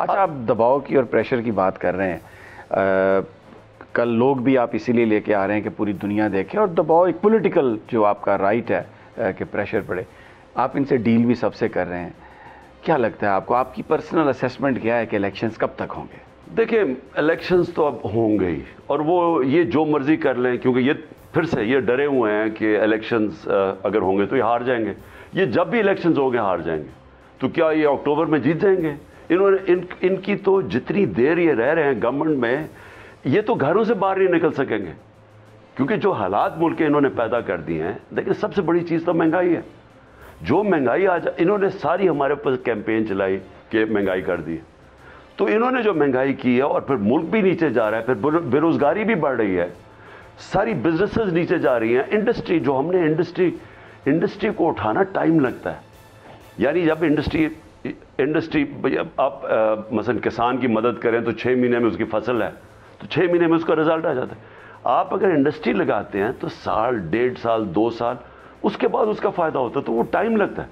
अच्छा, आप दबाव की और प्रेशर की बात कर रहे हैं, कल लोग भी आप इसीलिए लेके आ रहे हैं कि पूरी दुनिया देखे, और दबाव एक पॉलिटिकल जो आपका राइट है कि प्रेशर पड़े, आप इनसे डील भी सबसे कर रहे हैं। क्या लगता है आपको, आपकी पर्सनल असेसमेंट क्या है कि इलेक्शंस कब तक होंगे? देखिए, इलेक्शंस तो अब होंगे ही, और वो ये जो मर्जी कर लें, क्योंकि ये फिर से ये डरे हुए हैं कि इलेक्शंस अगर होंगे तो ये हार जाएंगे। ये जब भी इलेक्शंस होंगे हार जाएंगे, तो क्या ये अक्टूबर में जीत जाएंगे? इनकी तो जितनी देर ये रह रहे हैं गवर्नमेंट में, ये तो घरों से बाहर नहीं निकल सकेंगे, क्योंकि जो हालात मुल्क के इन्होंने पैदा कर दिए हैं। देखिए, सबसे बड़ी चीज़ तो महंगाई है। जो महंगाई आज इन्होंने सारी हमारे ऊपर कैंपेन चलाई कि महंगाई कर दी, तो इन्होंने जो महंगाई की है, और फिर मुल्क भी नीचे जा रहा है, फिर बेरोजगारी भी बढ़ रही है, सारी बिजनेसेस नीचे जा रही हैं। इंडस्ट्री जो हमने इंडस्ट्री को उठाना टाइम लगता है। यानी जब इंडस्ट्री आप मसलन किसान की मदद करें तो 6 महीने में उसकी फसल है, तो 6 महीने में उसका रिजल्ट आ जाता है। आप अगर इंडस्ट्री लगाते हैं तो साल, 1.5 साल, 2 साल उसके बाद उसका फ़ायदा होता है, तो वो टाइम लगता है।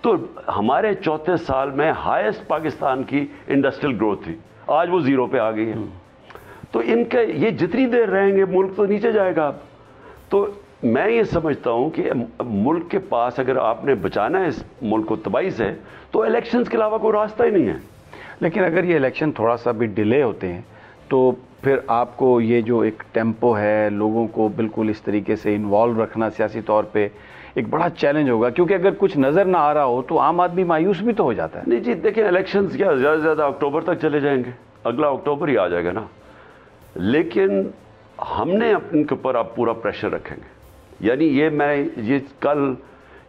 तो हमारे चौथे साल में हाईएस्ट पाकिस्तान की इंडस्ट्रियल ग्रोथ थी, आज वो 0 पे आ गई है। तो इनके ये जितनी देर रहेंगे मुल्क तो नीचे जाएगा। तो मैं ये समझता हूँ कि मुल्क के पास अगर आपने बचाना है इस मुल्क को तबाही से, तो इलेक्शंस के अलावा कोई रास्ता ही नहीं है। लेकिन अगर ये इलेक्शन थोड़ा सा भी डिले होते हैं तो फिर आपको ये जो एक टेम्पो है, लोगों को बिल्कुल इस तरीके से इन्वॉल्व रखना सियासी तौर पे एक बड़ा चैलेंज होगा, क्योंकि अगर कुछ नज़र ना आ रहा हो तो आम आदमी मायूस भी तो हो जाता है। नहीं जी, देखिए, इलेक्शंस क्या ज़्यादा से ज़्यादा अक्टूबर तक चले जाएंगे, अगला अक्टूबर ही आ जाएगा ना। लेकिन हमने अपने ऊपर अब पूरा प्रेशर रखेंगे। यानी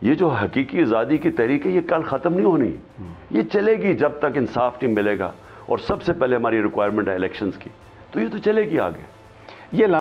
ये जो हकीकी आज़ादी की तहरीक है, ये कल ख़त्म नहीं होनी, ये चलेगी जब तक इंसाफ नहीं मिलेगा। और सबसे पहले हमारी रिक्वायरमेंट है इलेक्शंस की, तो ये तो चलेगी आगे। ये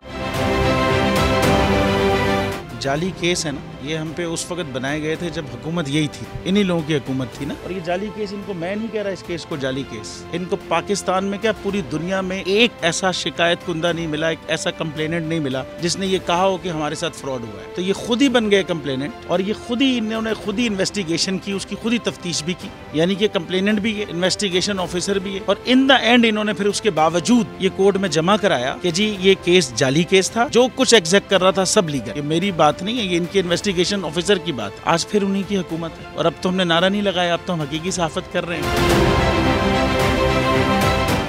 जाली केस है ना, ये हम पे उस वक्त बनाए गए थे जब हुकूमत यही थी, इन्हीं लोगों की हुकूमत थी ना। और ये जाली केस, इनको मैं नहीं कह रहा इस केस को जाली केस, इनको पाकिस्तान में क्या पूरी दुनिया में एक ऐसा शिकायत कुंदा नहीं मिला, एक ऐसा कंप्लेनेंट नहीं मिला जिसने ये कहा हो कि हमारे साथ फ्रॉड हुआ है। तो ये खुद ही बन गए कंप्लेनेंट, और ये इन्होंने खुद ही इन्वेस्टिगेशन की, उसकी खुद ही तफ्तीश भी की। यानी कि कंप्लेनेंट भी है, इन्वेस्टिगेशन ऑफिसर भी है, और इन द एंड इन्होंने फिर उसके बावजूद ये कोर्ट में जमा कराया कि जी ये केस जाली केस था, जो कुछ एग्जैक्ट कर रहा था सब लीगल। ये मेरी बात नहीं है, ये इनके इन्वेस्टिगेशन ऑफिसर की बात। आज फिर उन्हीं की हुकूमत है, और अब तो हमने नारा नहीं लगाया, अब तो हम हकीकी सहाफत कर रहे हैं।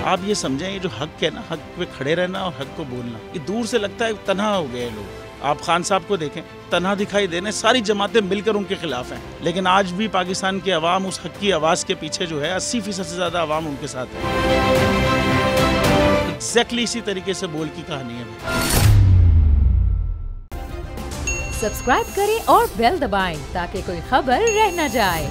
आप ये समझें, ये जो हक है ना, हक पे खड़े रहना और हक को बोलना, ये दूर से लगता है तन्हा हो गए लोग। आप खान साहब को देखें, तन्हा दिखाई देने, सारी जमातें मिलकर उनके खिलाफ हैं, लेकिन आज भी पाकिस्तान की आवाम उस हक की आवाज़ के पीछे जो है 80% से ज़्यादा आवाम उनके साथ है। एग्जैक्टली इसी तरीके से बोल की कहानी है। सब्सक्राइब करें और बेल दबाएं ताकि कोई खबर रह न जाए।